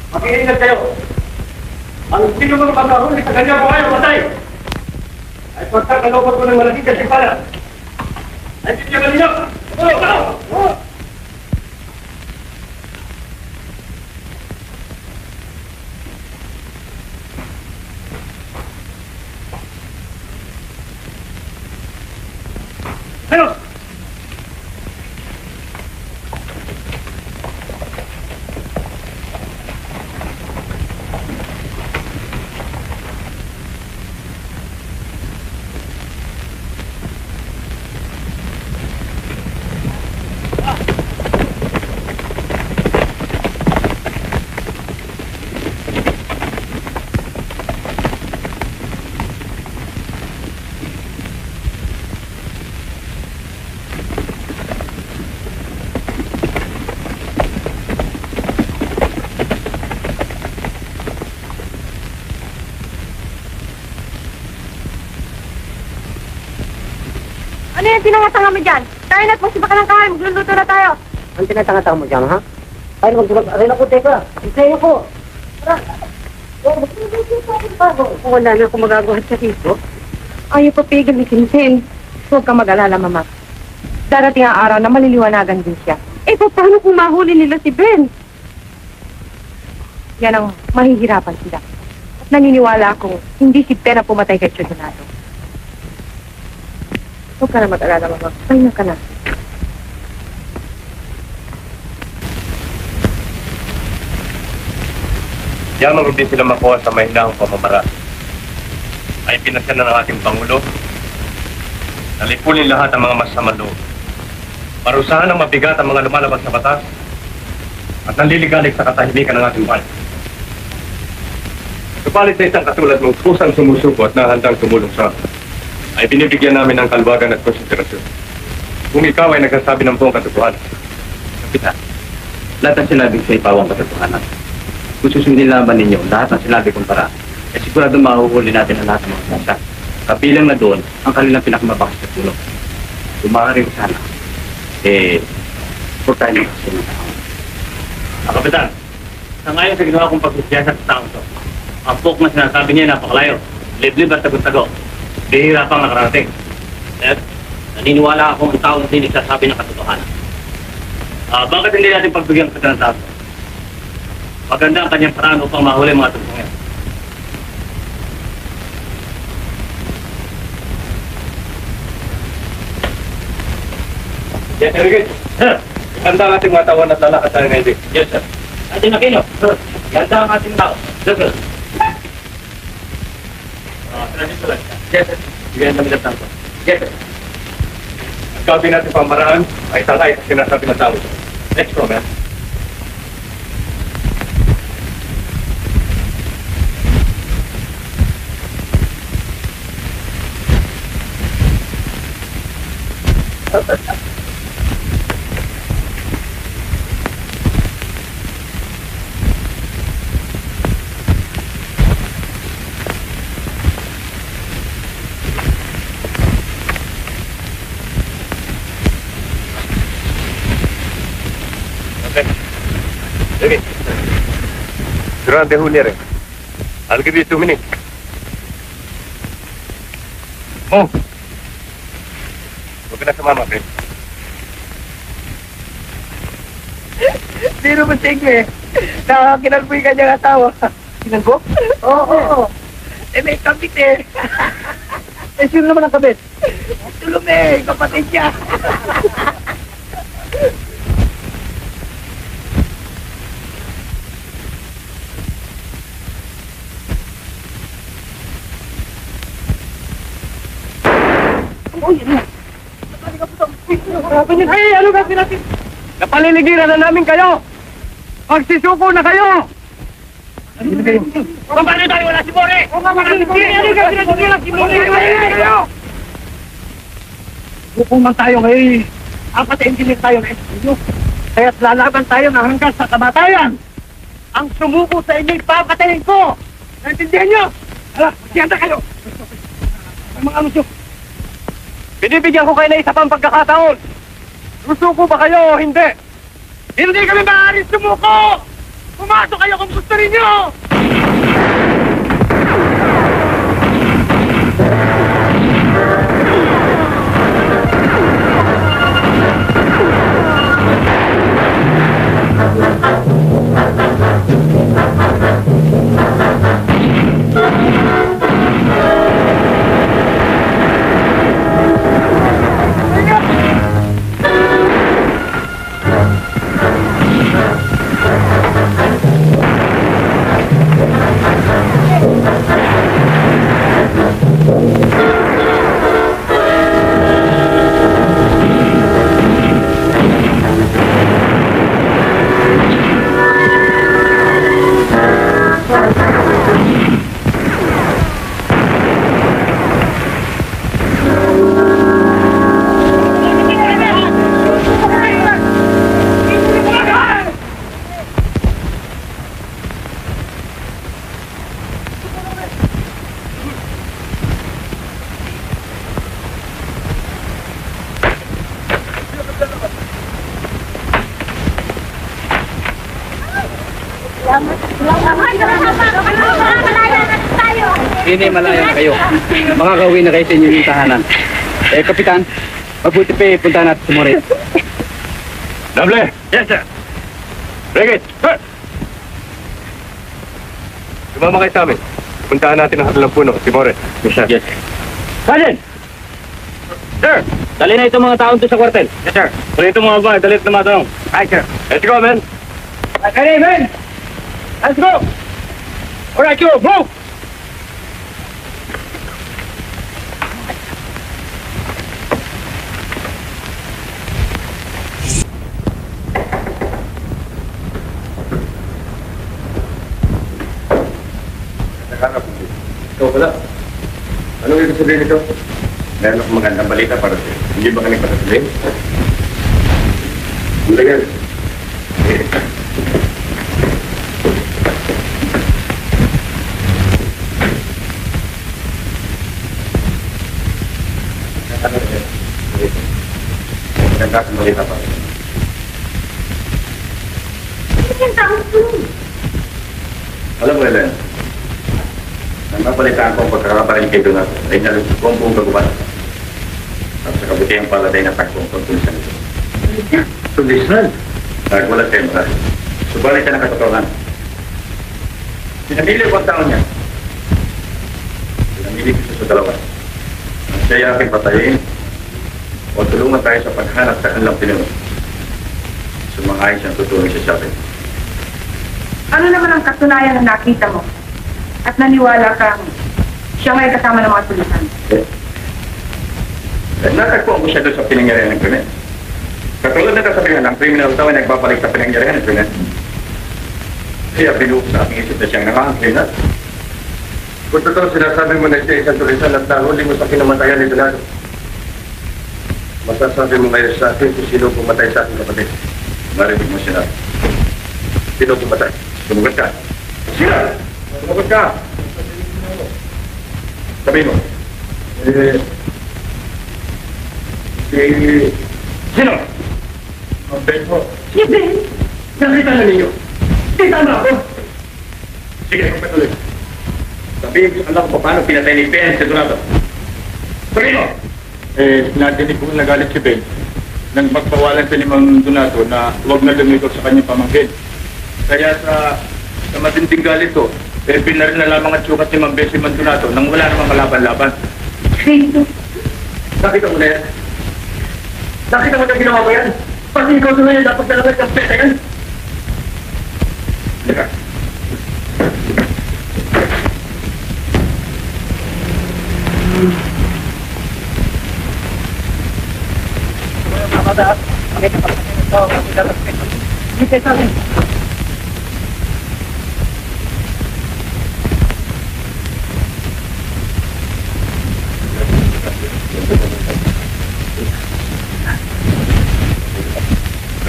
Mag-iingat kayo. Ang sino mga pagkahuli sa kanya buhay o patay ay pagkakalopot ko ng malaking kasipalan. Ay bigyan ninyo! Ano? Ano yung tinangatanga mo dyan? Tayo na't magsipa ka ng kain, magluluto na tayo. Ang tinatanga-tanga mo dyan, ha? Ay, magsulog. Aray na po, teka. Isayo ko. Kung wala na akong magagawa sa rito, Ayaw papigil ni Sinsin. Huwag kang mag-alala, Mama. Darating ang araw na maliliwanagan din siya. eh paano kung mahuli nila si Ben? Yan ang mahihirapan sila. At naniniwala akong hindi si Ben ang pumatay kay Chudonado. Huwag ka na mag-alala, Mama. Pahinga ka na. Yamang hindi sila makuha sa mahinahong pamamara ay pinasya na ng ating Pangulo na lipunin lahat ang mga masasamang loob. Parusahan ng mabigat ang mga lumalabas sa batas at nanliligalig sa katahimikan ng ating bayan. Kapalit sa isang katulad mong kusang sumusuko at nahandang tumulong sa amin, ay binibigyan namin ng kalwagan at konsiderasyon. Kung ikaw ay nagsasabi ng buong katotohanan. Kapitan, lahat ng sinabi ko sa ipawang katotohanan. Kung susundin laban ninyo lahat ng sinabi kong paraan, ay sigurado mahuhuli natin ang lahat ng mga sasa. Kapilang na doon ang kanilang pinakamabakas na tulong. Kung maaari ko sana, purtahin mo kasi ng tao. Kapitan, sa ngayon sa ginawa kong pagsisiyasa sa taong to, ang book na sinasabi niya napakalayo, liblib at tagot-tago, bihira pang nakarating. At naniniwala ako ang taong hindi nagsasabi ng katotohanan. Bakit hindi natin pagbigyan kita ng tao? Maganda ang kanyang paraan upang mahuli mga tumpong yan. Yes, Sir. Sir, handa ang ating mga tawan at lalakad tayo ngayon. Yes, sir. Ating Aquino, sir. Ganda ang ating tao. Yes, sir. Dito lang. Yes, sir. Bigyan kami ng tao. Yes, sir. Ang gawin natin pamaraan ay tangay sa sinasabi ng tao. Let's go, man. Okay. Durante Juliare. I'll give you 2 minutes. Oh! Huwag ka na sumama, friend. Sino ba sige? Nakakinagpo yung kanyang asawa. Kinagpo? Oo. May kabit eh. Sino naman ang kabit? Tulong kapatid niya. Ay, ano gagawin natin? Napaliligiran na namin kayo! Magsisuko na kayo! Paano tayo wala si Bore? Ano gagawin natin? Wala si Bore! Hukuman tayo ngayon. Apat na engineer tayo na inyo. Kaya't lalaban tayo na hanggang sa kamatayan. Ang sumuko sa inyo, papatayin ko! Naintindihan nyo? Hala, magsiyanda kayo! Ang mga amusyo. Binibigyan ko kayo na isa pang pagkakataon. Susuko ba kayo o hindi? Hindi kami maaaring sumuko! Pumasok kayo kung gusto ninyo! Hindi, malaya na kayo. Makakauwi na kayo sa inyong tahanan. Kapitan, mabuti pa punta natin si Moret. Dable! Yes, sir. Brigit! Sir! Sumama kayo sa amin. Puntaan natin ang hatalang puno, si More. Yes, sir. Yes. Sergeant! Sir, dali na itong mga taon doon sa kwartel. Yes, sir. Dali itong mga ba, dalit na matanong. Hi, sir. Let's go, man! Okay, men! Let's go! Alright, you, move! nagharap mo. Ikaw pala. Ano ibig sabihin nito? Meron akong magandang balita para sa'yo. Hindi ba kami pasasabihin? Ano yan? Maganda akong balita para sa'yo. Alam mo, Ellen, nang napalitaan ko ang pagkakaparin kay Donato ay nalungkot ko ang buong kaguban. At sa kabutihang paladay na tagpong pagtulisan ito. Tulisan? Nagwala kayo marami. Subalit siya ng katotohanan. Pinamili ko ang taon niya. Pinamili ko siya sa dalawa. Ang siya aking patayin o tulungan tayo sa paghanap sa kanilang pinuno. Sumangayon siyang tutulong siya sa atin. Ano naman ang katunayan na nakita mo? At naniwala kang siya ngay kasama ng mga tulisan? Natagpuan ko siya doon sa pinangyarihan ng krimen. Katulad na kasabihan, ang criminal daw ay nagbabalik sa pinangyarihan ng krimen. Kaya binuhok sa aking isip na siyang nakakakriminal. Kung totoo sinasabi mo na siya isang tulisan at nahuli mo sa kinamatayan ni Donato, masasabi mo ngayon sa akin kung sino pumatay sa aking kapatid. Marinig mo siya na. Sino pumatay? Sumugot ka. Sino? Sumugot ka. Sabihin mo. Sino? Ang Ben mo. Si Ben? Nakita na ninyo. Kita na ako. Sige, kung patuloy. Sabihin ko sa anak ko paano pinatay ni Ben sa Donato. Sabihin mo. Nadinig ko nagalit si Ben nang magpawalan sa limang Donato na huwag na lumikot sa kanyang pamangkin. Kaya sa matinding galit ko, pinaril na lamang at sukat ni Mang Ben si Mang Donato nang wala namang kalaban-laban. Cristo. Nakita mo na yan? Nakita mo na ginawa mo yan? Pati ikaw tuloy yan, dapat nalagay kang peta yan. Halika.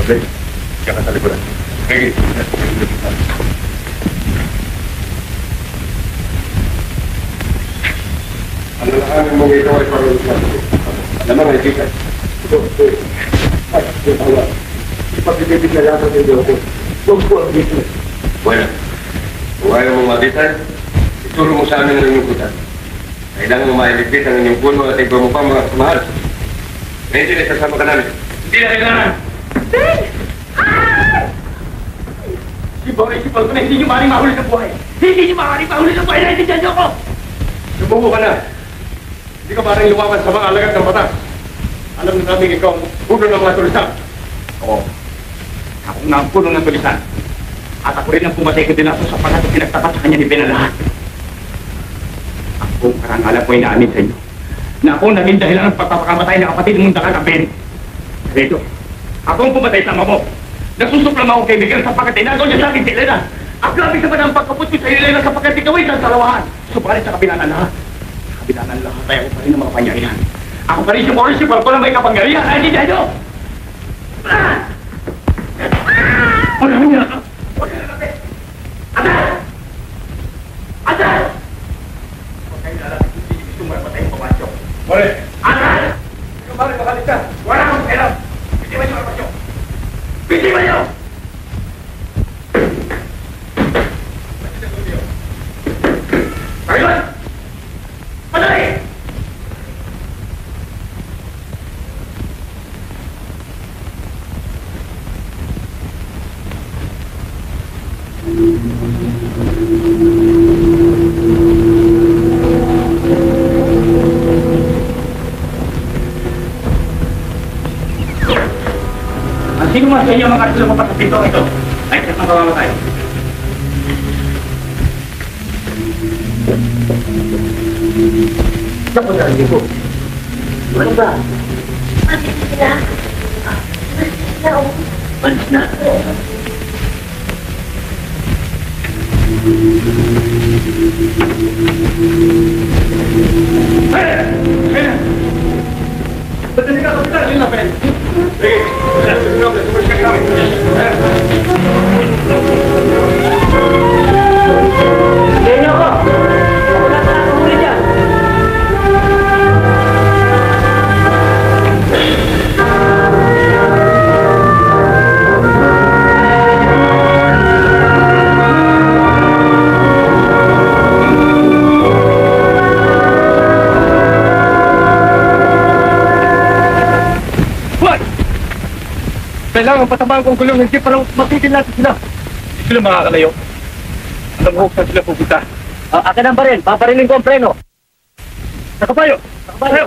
Gabi, siya ka sa likuran. Sige. Ang lalahanin mong ito ay parang sa akin. Alam mo, may kita. Ay, yung tawa. Ipagpipipit na lang sa hindi ako. Huwag ko ang dito. Bueno, kung ayaw mong matitan, ituro mo sa amin ang inyong kutan. Kailangan mo mailigpit ang inyong puno at iba mo pa mga kamahal. Ngayon din, sasama ka namin. Hindi na kailangan. Ben! Sipal ko na hindi niyo maaaring mahuli ng buhay. Hindi niyo maaaring mahuli ng buhay. Naintindihan niyo ako. Subuko ka na. Hindi ka maaaring lumaban sa mga alagad ng batas. Alam na namin ikaw ang puno ng mga tulisan. Oo. Ako na ang puno ng tulisan. At ako rin ang pumatay ko din ako sa pagat at pinagtapat sa kanya ni Ben ang lahat. Ako ang karangalan ko inaamin sa inyo. Na ako ang naging dahilan ng pagpapakamatay ng kapatid mong dagat Ben. Rito, ako ang pumatay sa ama mo. Nagsusuklam ako kay Miguel sapagkat inagaw niya sa akin si Elena. At labis naman ang pagkaput ko sa Elena sapagkat ikaw ay sa salawahan. Subalit sa kabila ng lahat. Sa kabila ng lahat ay ako pa rin ang mga pangyarihan. Ako pa rin yung municipal ko na may kapangyarihan. Ay, hindi nyo! Wala niya! Huwag ka na kasi! Atal! Atal! Huwag kayo lalaki kung hindi gusto mo matay ang pabasyo. Wala! Atal! Ikaw ba rin makalit ka? Wala akong kailan! Bitiwan niyo ang pabasyo! Bitiwan niyo! Pagod! Madali! Ang sino man sa inyo makatulong mo pa sa pinto ito ay kasang kamamatay. Naku na, hindi ko. Ano ba? Alis sila. Alis na, oh. Alis na. Kailangan patamaan kong gulong, hindi parang mapitin natin sila. Hindi sila makakalayo. Alam mo kung saan sila pupunta. Akin ang baril. Paparilin ko ang preno. Nakapayo! Nakapayo!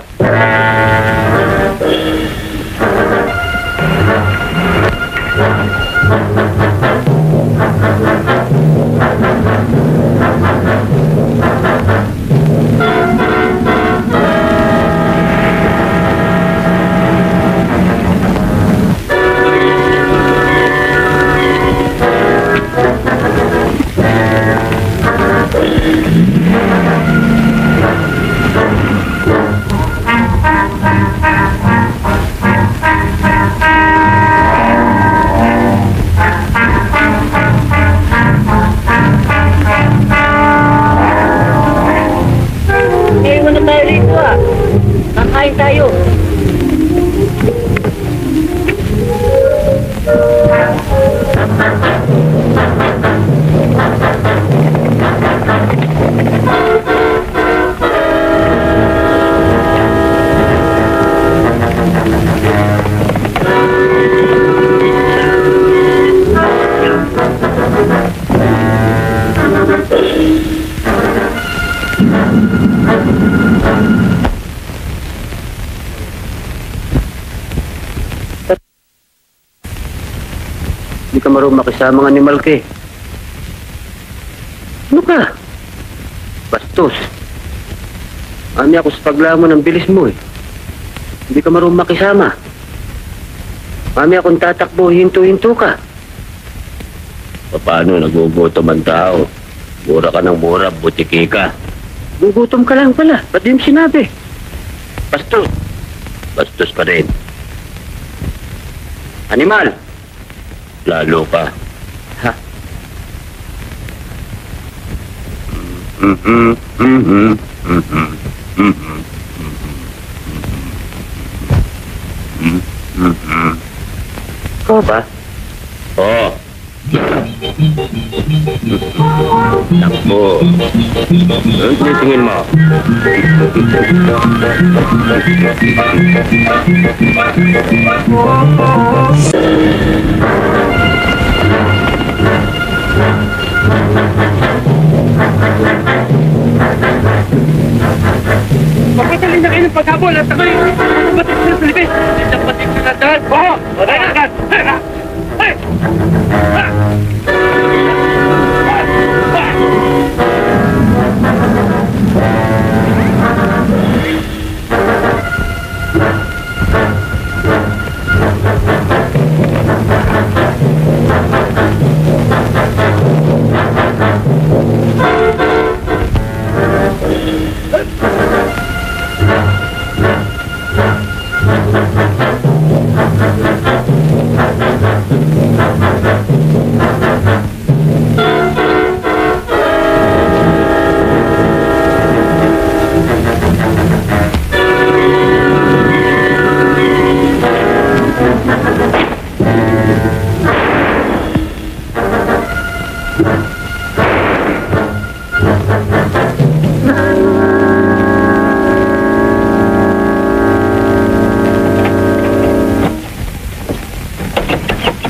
Kakain tayo. Hindi ka marunong makisama ng animal ka eh. Ano ka? Bastos. Ani ako sa paglamon ng bilis mo eh. Hindi ka marunong makisama. Mami akong tatakbo, hinto-hinto ka. Paano nagugutom ang tao? Mura ka ng mura, butiki ka. Gugutom ka lang pala. Ba't di mo sinabi? Bastos. Bastos pa rin. Animal! Lalo ka. Ha? Ikaw ba? Oo. Takbo. Ano tinitingin mo? Mapatuloy na kayo ng paghabol at ako'y batik sila sa libis. Hindi batik sila dyan. Oo! Ay! Ay!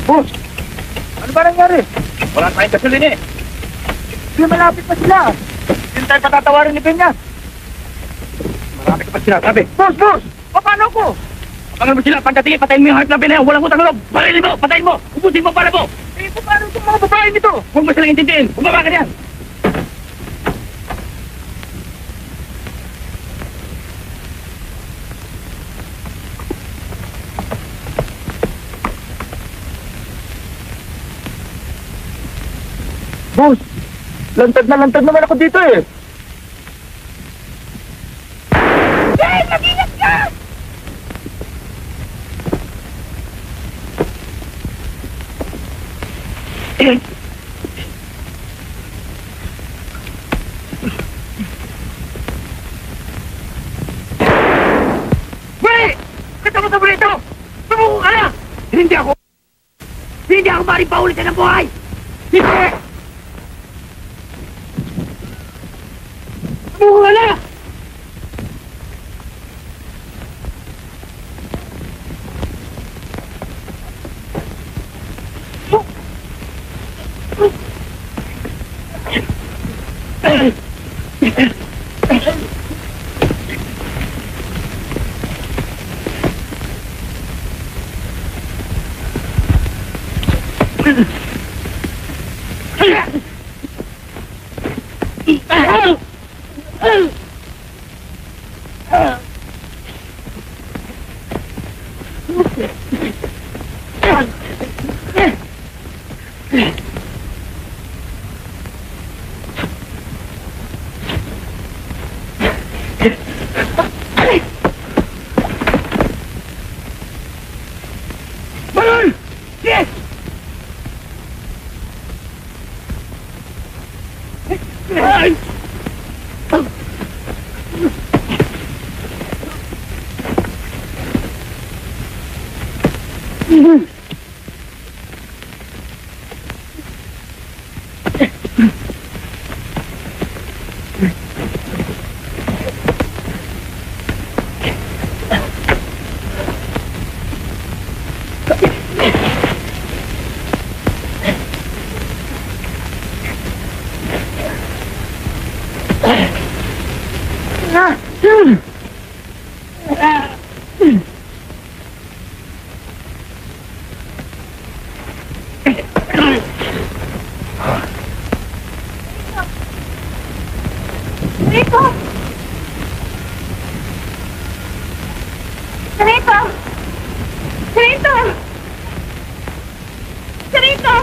Boss! Ano ba nangyari? Wala tayong gasolina eh. Hindi malapit pa sila. Hindi tayo patatawarin ni Peña. Marami ka pa sinasabi. Boss! Boss! Paano ko? Abangan mo sila, pagdatingin, patayin mo yung heart na binayaw. Walang utang na loob. Barilin mo, patayin mo. Ubusin mo para mo. Eh, paano itong mga babae nito? Huwag mo silang intindihin. Bumaba ka niyan. Boss! Lantad na lantad naman ako dito eh. Wait! Katapos mo rito! Sumuko ka na! Hindi ako maaaring paulitin ng buhay! Hindi! Sumuko ka na! Balon! Yes! Ay! Sarito! Sarito! Sarito! Sarito!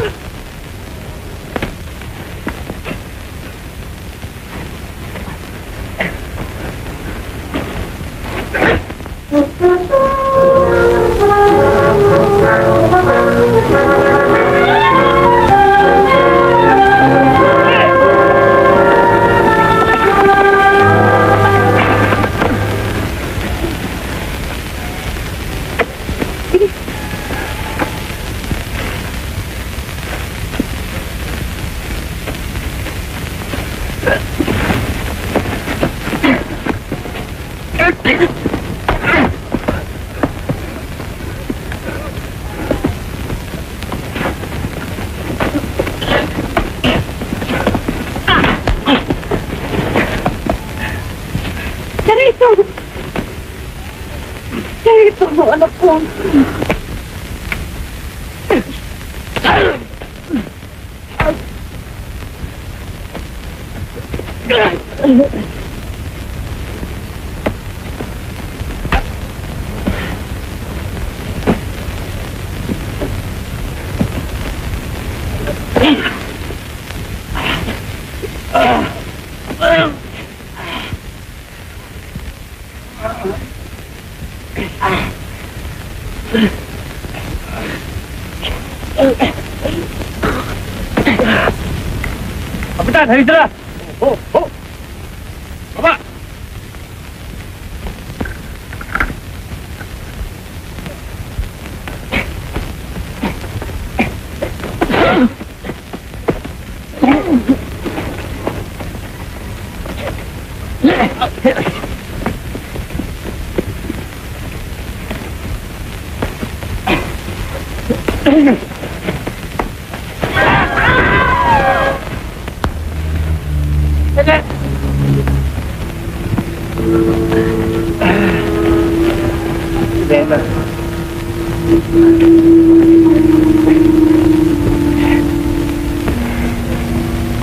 Sarito! Sarito, anak ko. Kapitan, halika na! Oh, oh! Baba!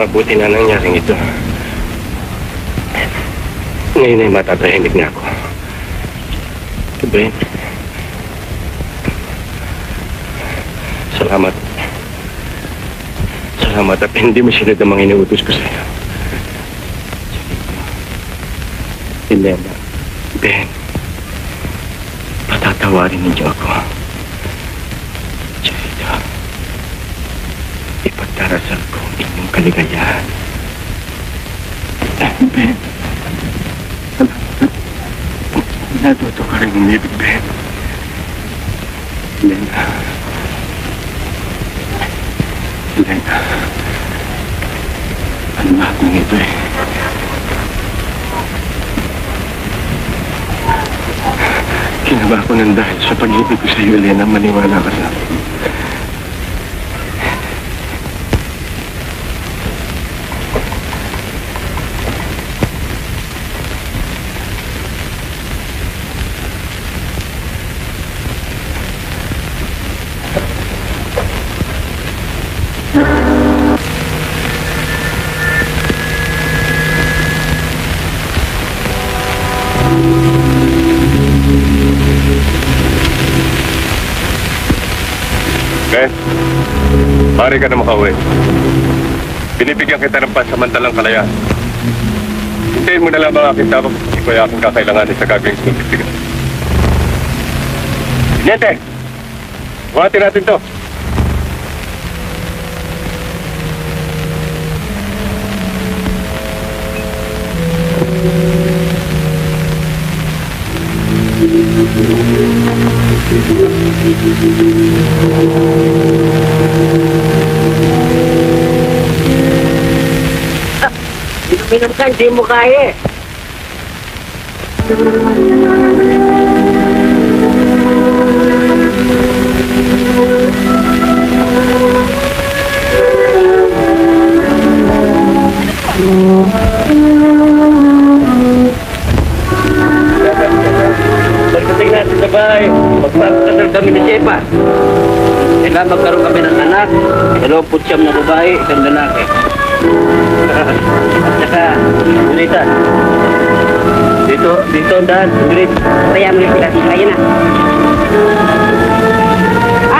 Mabuti na nangyaring ito. Ngayon ay matatahimik na ako. Ben, salamat. Salamat salamat at hindi masyadod ang mga inuutos ko sa'yo. Elena, Ben, patatawarin ninyo ako. Chelita, ipagdarasal ko ang inyong kaligayahan. Ben, natuto ka rin umibig, Ben. Elena. Elena. Ano lahat ng ito eh? Kinaba ko ng dahil sa pag-ibig ko sa iyo, Elena, maniwala ka sa akin. Ben, maaari ka na makauwi. Binibigyan kita ng pansamantalang kalayaan. Hintayin mo na lang ang aking tawag. Hindi ko ay aking kakailanganin sa gagawin sa pagbibigan. Teniente! Buhatin natin to. Inuminom ka, hindi mo kaya. Pagdating natin sa bahay, magpapakasal kami ni Shepa. Kailangan magkaroon kami ng anak, 29 na babae, 1 lalaki. At saka, Junita, dito ang daan, Ingrid. Kaya mo sila kayo na.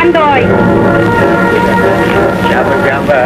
Andoy! Siyapa,